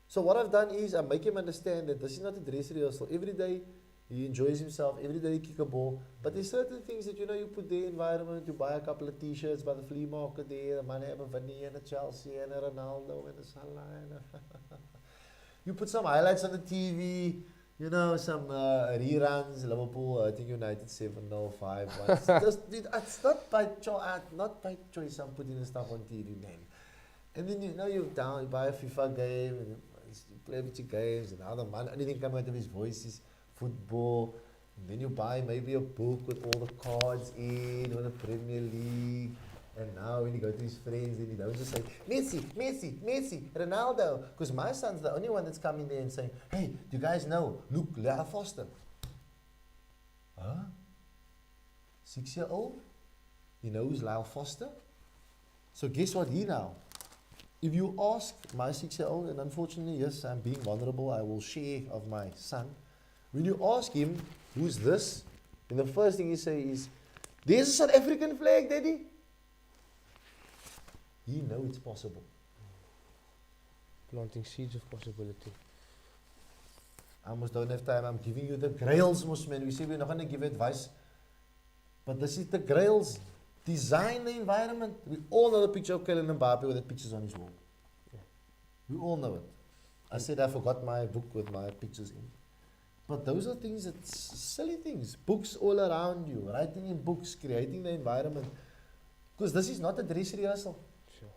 So what I've done is I make him understand that this is not a dress rehearsal. Every day he enjoys himself. Every day he kick a ball. But there's certain things that, you put the environment. You buy a couple of t-shirts by the flea market there. The man have a Vinny and a Chelsea and a Ronaldo and a Salah. You put some highlights on the TV. Some reruns. Liverpool, I think United 7-0, 5-1. It's not by choice I'm putting the stuff on TV, man. And then you buy a FIFA game and you play a bit of games, and now the man, anything come out of his voice is football. And then you buy maybe a book with all the cards in, or the Premier League. And now when you go to his friends, then he don't just say, Messi, Ronaldo. Because my son's the only one that's coming there and saying, hey, do you guys know, look, Lyle Foster. Huh? 6-year-old? He knows Lyle Foster? So guess what he now? If you ask my 6-year-old, and unfortunately, yes, I'm being vulnerable, I will share of my son. When you ask him, who's this? And the first thing he say is, there's a South African flag, Daddy. He knows it's possible. Planting seeds of possibility. I almost don't have time. I'm giving you the grails, man. We say we're not going to give advice. But this is the grails. Design the environment. We all know the picture of Kylian Mbappe with the pictures on his wall. Yeah. We all know it. I said I forgot my book with my pictures in. But those are things, it's silly things. Books all around you. Writing in books, creating the environment. Because this is not a dress rehearsal. Sure.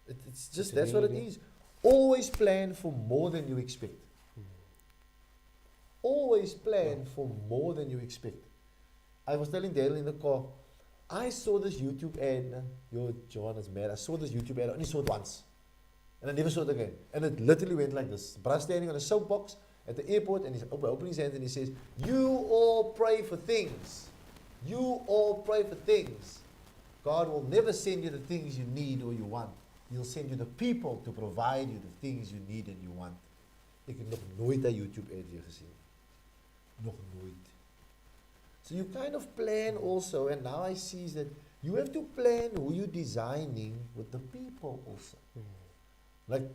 It's just, that's what it is. Always plan for more than you expect. Always plan for more than you expect. I was telling Dale in the car, I saw this YouTube ad. Joanne is mad. I saw this YouTube ad. I only saw it once. And I never saw it again. And it literally went like this. Brad standing on a soapbox at the airport, and he's opening his hands and he says, you all pray for things. You all pray for things. God will never send you the things you need or you want. He'll send you the people to provide you the things you need and you want. Ik heb nog nooit een YouTube ad hier gezien. Nog nooit. So you kind of plan also, and now I see that you have to plan who you're designing with the people also. Like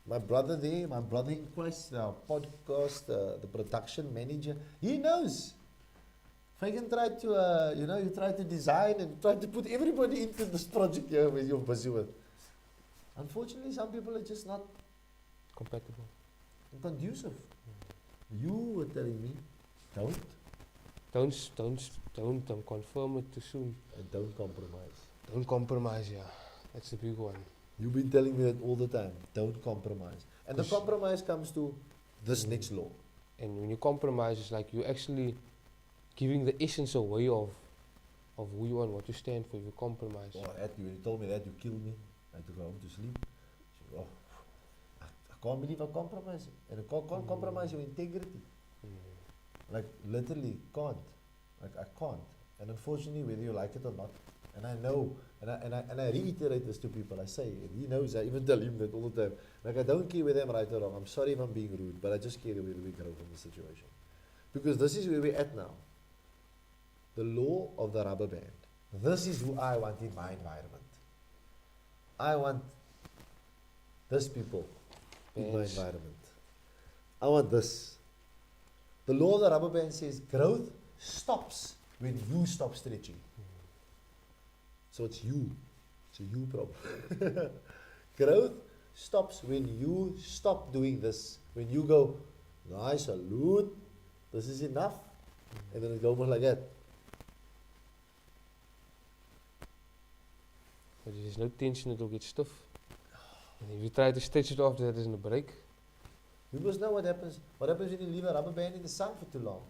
my brother there, my brother in Christ, our podcast, the production manager, he knows. Fagan tried to, you try to design and try to put everybody into this project here where you're busy with. Unfortunately, some people are just not compatible, conducive. You were telling me, don't confirm it too soon. And don't compromise. Don't compromise, yeah. That's the big one. You've been telling me that all the time. Don't compromise. And the compromise comes to this next law. And when you compromise, it's like you're actually giving the essence away of who you are and what you stand for. You compromise. Oh, when you told me that, you killed me. I had to go home to sleep. So, I can't believe I'm compromising. And I can't compromise your integrity. Like, literally can't. Like, I can't. And unfortunately, whether you like it or not, and I know, and I reiterate this to people, I say, and he knows, I even tell him that all the time. Like, I don't care whether I'm right or wrong. I'm sorry if I'm being rude, but I just care whether we grow from the situation. Because this is where we're at now. the law of the rubber band. This is who I want in my environment. I want this people in my environment. I want this. The law of the rubber band says growth stops when you stop stretching. So it's you. It's a you problem. Growth stops when you stop doing this. When you go, nice, salute, this is enough. And then it goes almost like that. But there's no tension, it will get stiff. And if you try to stretch it off, there isn't a break. You must know what happens. What happens when you leave a rubber band in the sun for too long?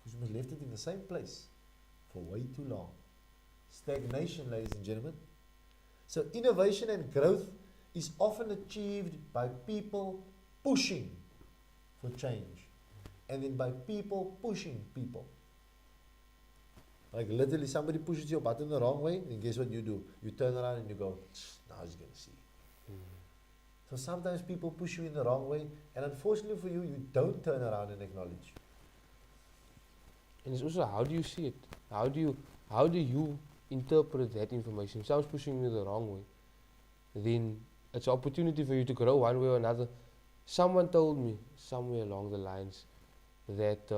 Because you must left it in the same place for way too long. Stagnation, ladies and gentlemen. So innovation and growth is often achieved by people pushing for change. And then by people pushing people. Like literally somebody pushes your button the wrong way, and guess what you do? You turn around and you go, now he's going to see. So sometimes people push you in the wrong way, and unfortunately for you, you don't turn around and acknowledge. And it's also, how do you see it? How do you interpret that information? If someone's pushing you the wrong way, then it's an opportunity for you to grow one way or another. Someone told me somewhere along the lines that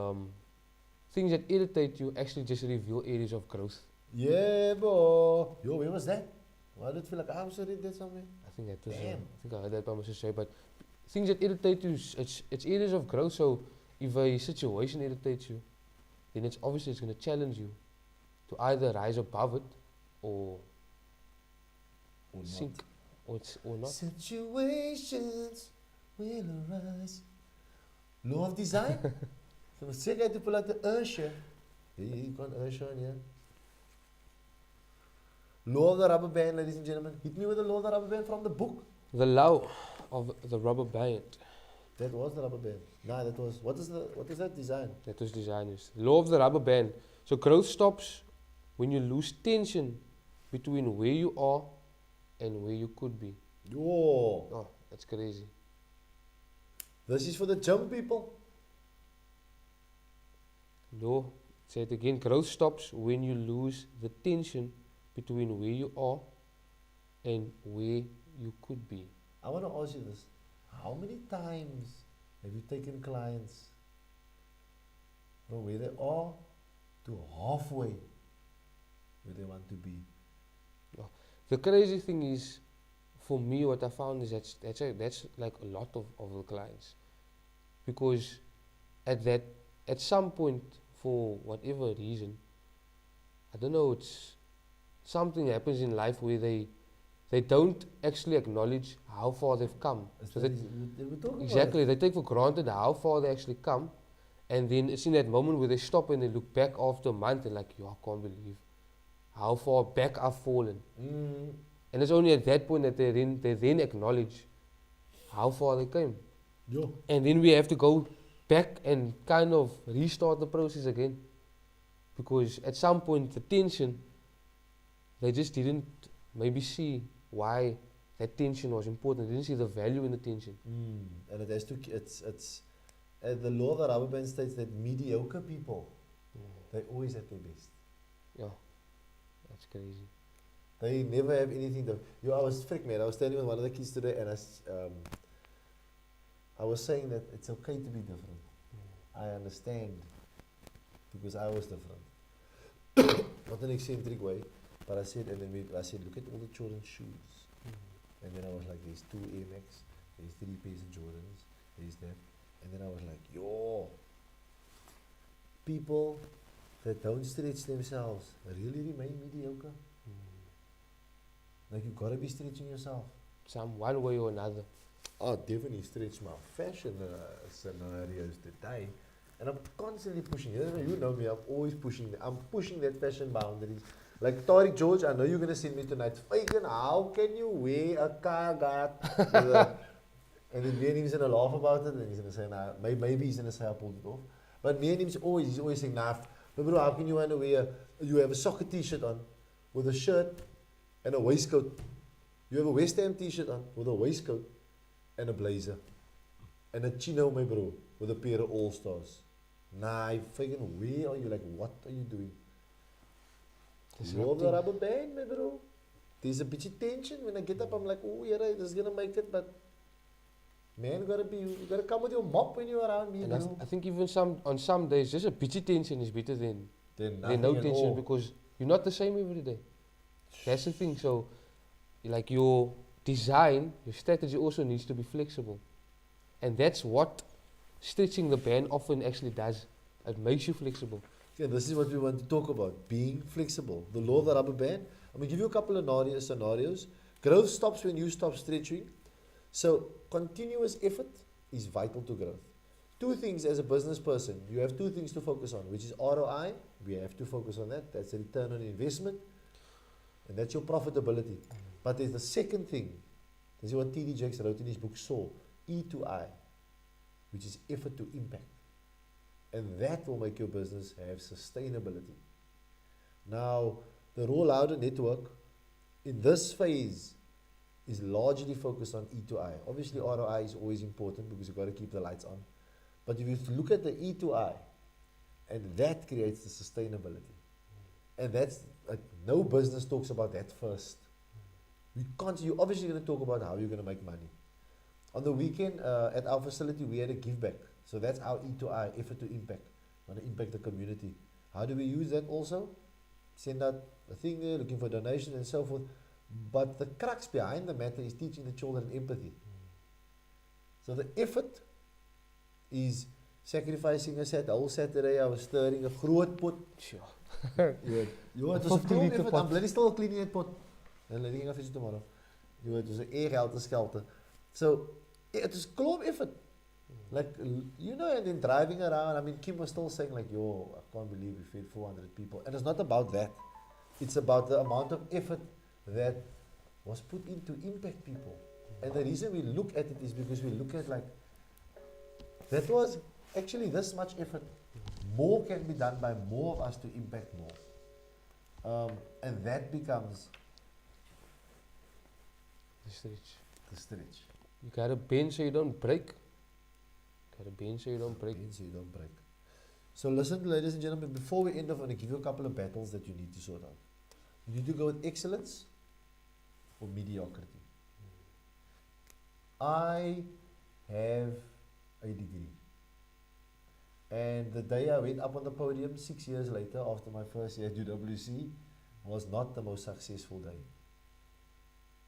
things that irritate you actually just reveal areas of growth. Yeah, bro. Yo, where was that? Why did it feel like I also read that somewhere? I think that was, Damn. I think I heard that by my sister, but things that irritate you, it's areas of growth. So if a situation irritates you, then it's obviously it's going to challenge you to either rise above it or sink, or not. Situations will arise. Law of design. So we say to pull out the Ursha. You got Ursha on here. Law of the rubber band, ladies and gentlemen. Hit me with the law of the rubber band from the book. The law of the rubber band. That was the rubber band. Nah, that was, what is that design? That was designers. Law of the rubber band. So growth stops when you lose tension between where you are and where you could be. Yo. Oh, that's crazy. This is for the gym people. No, say it again. Growth stops when you lose the tension between where you are and where you could be. I want to ask you this. How many times have you taken clients from where they are to halfway where they want to be? The crazy thing is, for me, what I found is that's like a lot of the clients, because at some point, for whatever reason, I don't know, it's something happens in life where they don't actually acknowledge how far they've come. So exactly, they take for granted how far they actually come, and then it's in that moment where they stop and they look back after a month and like, yo, I can't believe how far back I've fallen. And it's only at that point that they then acknowledge how far they came. Yo. And then we have to go back and kind of restart the process again, because at some point the tension, they just didn't maybe see why that tension was important. They didn't see the value in the tension. And it has to, it's the law of the rubber band states that mediocre people, they always at their best. Yeah, that's crazy. They never have anything to, I was freak man, I was telling with one of the kids today, and I was saying that it's okay to be different. I understand, because I was different. Not in an eccentric way, but I said, and then I said, look at all the children's shoes. And then I was like, there's 2 Air Max, there's 3 pairs of Jordans, there's that. And then I was like, yo, people that don't stretch themselves really remain mediocre. Like, you gotta be stretching yourself. Some one way or another. I definitely stretch my fashion scenarios today. And I'm constantly pushing. You know me, I'm always pushing. I'm pushing that fashion boundaries. Like Tariq George, I know you're going to send me tonight. Fagan, how can you wear a cargat? And then me and him's going to laugh about it. And he's going to say, nah, maybe he's going to say I pulled it off. But me and him's always saying, nah, but bro, how can you want to wear, you have a soccer t-shirt on with a shirt and a waistcoat. You have a West Ham t-shirt on with a waistcoat and a blazer. And a chino, my bro, with a pair of All-Stars. Nah, Fagan, where are you? Like, what are you doing? Law of the rubber band, my bro. There's a bit of tension. When I get up, I'm like, oh, yeah, this is going to make it, but man, you gotta come with your mop when you're around me, And bro. I think even on some days, just a bit of tension is better than Then no nothing at tension all. because you're not the same every day. That's the thing. So, like your design, your strategy also needs to be flexible. And that's what stitching the band often actually does. It makes you flexible. Yeah, this is what we want to talk about, being flexible. The law of the rubber band. I'm going to give you a couple of scenarios. Growth stops when you stop stretching. So continuous effort is vital to growth. Two things as a business person, you have two things to focus on, which is ROI. We have to focus on that. That's a return on investment. And that's your profitability. But there's the second thing. This is what T.D. Jakes wrote in his book, Soul. E to I, which is effort to impact. And that will make your business have sustainability. Now, the Raw Louder network in this phase is largely focused on E to I. Obviously, ROI is always important because you've got to keep the lights on. But if you look at the E to I, and that creates the sustainability. And that's, no business talks about that first. You're obviously going to talk about how you're going to make money. On the weekend, at our facility, we had a give back. So that's our E to I, effort to impact. We want to impact the community. How do we use that also? Send out a thing there, looking for donations and so forth. But the crux behind the matter is teaching the children empathy. So the effort is sacrificing a whole Saturday. I was stirring a groot pot. Sure. It was a 50 liter effort. pot. I'm bloody still cleaning that pot. And letting it finish tomorrow. It was an air skelter. So it is klomp effort. Like, you know, and then driving around, I mean, Kim was still saying like, yo, I can't believe we fed 400 people. And it's not about that. It's about the amount of effort that was put in to impact people. And the reason we look at it is because we look at like, that was actually this much effort. More can be done by more of us to impact more. And that becomes The stretch. the stretch. You gotta bend so you don't break. Gotta bend so you don't break. Bend so you don't break. So listen, ladies and gentlemen, before we end off, I'm going to give you a couple of battles that you need to sort out. You need to go with excellence or mediocrity. I have a degree. And the day I went up on the podium 6 years later, after my first year at UWC, was not the most successful day.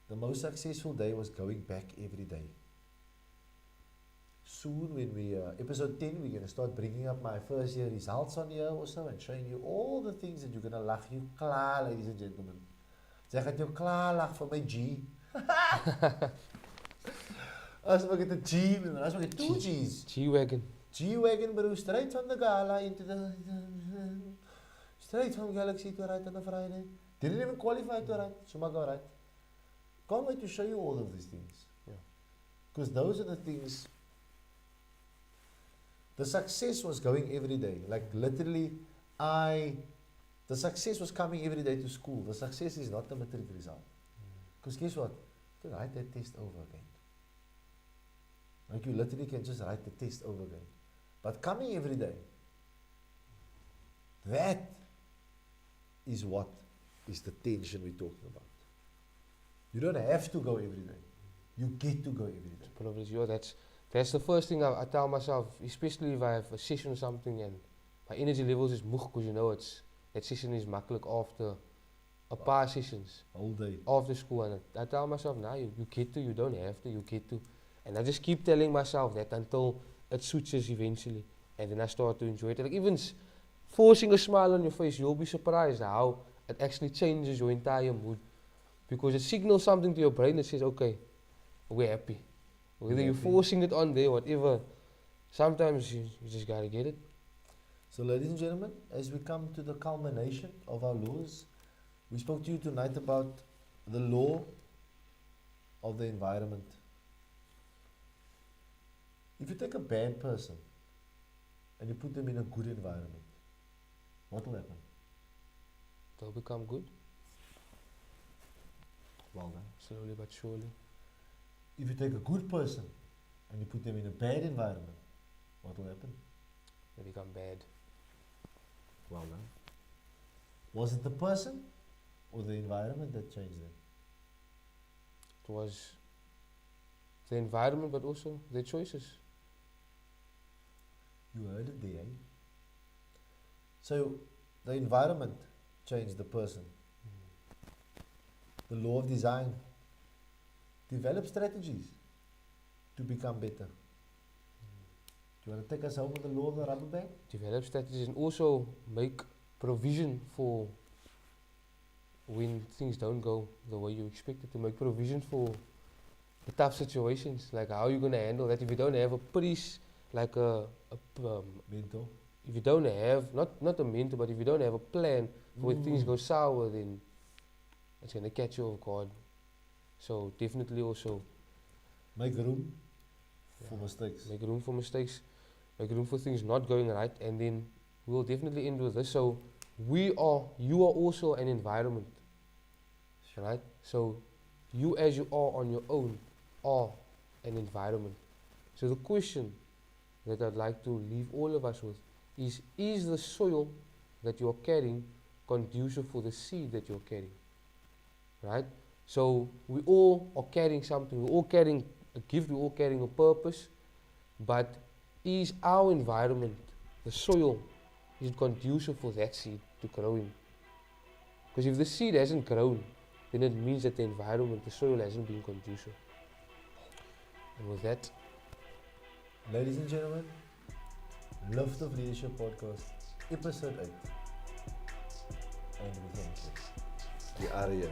The most successful day was going back every day. Soon when we, episode 10, we're going to start bringing up my first year results on here also and showing you all the things that you're going to laugh you klaar, ladies and gentlemen. Zeg het jou klaar lag voor my G. As we get the G, as we get two G's. G-Wagon. G-Wagon, bro, straight from the gala into the, straight from Galaxy to ride on a Friday. Didn't even qualify to ride, so I go right. Can't wait to show you all of these things. Because those are the things. The success was going every day. Like literally, the success was coming every day to school. The success is not the matric result. Because guess what? You can write that test over again. Like you literally can just write the test over again. But coming every day, that is what is the tension we're talking about. You don't have to go every day. You get to go every day. Probably, that's the first thing I tell myself, especially if I have a session or something and my energy levels is moeg, because you know that session is makkelijk after a paar sessions. All day. After school, and I tell myself, nah, you get to, you don't have to, you get to. And I just keep telling myself that until it switches eventually. And then I start to enjoy it. Like even forcing a smile on your face, you'll be surprised how it actually changes your entire mood. Because it signals something to your brain that says, okay, we're happy. Whether you're forcing it on there, whatever, sometimes you just gotta get it. So ladies and gentlemen, as we come to the culmination of our laws, we spoke to you tonight about the law of the environment. If you take a bad person and you put them in a good environment, what will happen? They'll become good, Well done. slowly but surely. If you take a good person and you put them in a bad environment, what will happen? They become bad. Well done. Was it the person or the environment that changed them? It was the environment, but also their choices. You heard it there, eh? So, the environment changed the person. The law of design. Develop strategies to become better. Do you want to take us home with the law of the rubber band? Develop strategies and also make provision for when things don't go the way you expected, to make provision for the tough situations, like how you're going to handle that. If you don't have a priest, like Mentor. if you don't have, not a mentor, but if you don't have a plan for when things go sour, then it's going to catch you off guard. So definitely also Make room for mistakes. make room for mistakes, make room for things not going right, and then we'll definitely end with this. So you are also an environment, right? So you as you are on your own are an environment. So the question that I'd like to leave all of us with is the soil that you're carrying conducive for the seed that you're carrying, right? So we all are carrying something, we're all carrying a gift, we're all carrying a purpose, but is our environment, the soil, is it conducive for that seed to grow in? Because if the seed hasn't grown, then it means that the environment, the soil hasn't been conducive. And with that, Ladies and gentlemen, Lift of Leadership Podcast, episode 8. And we thank you. We are here.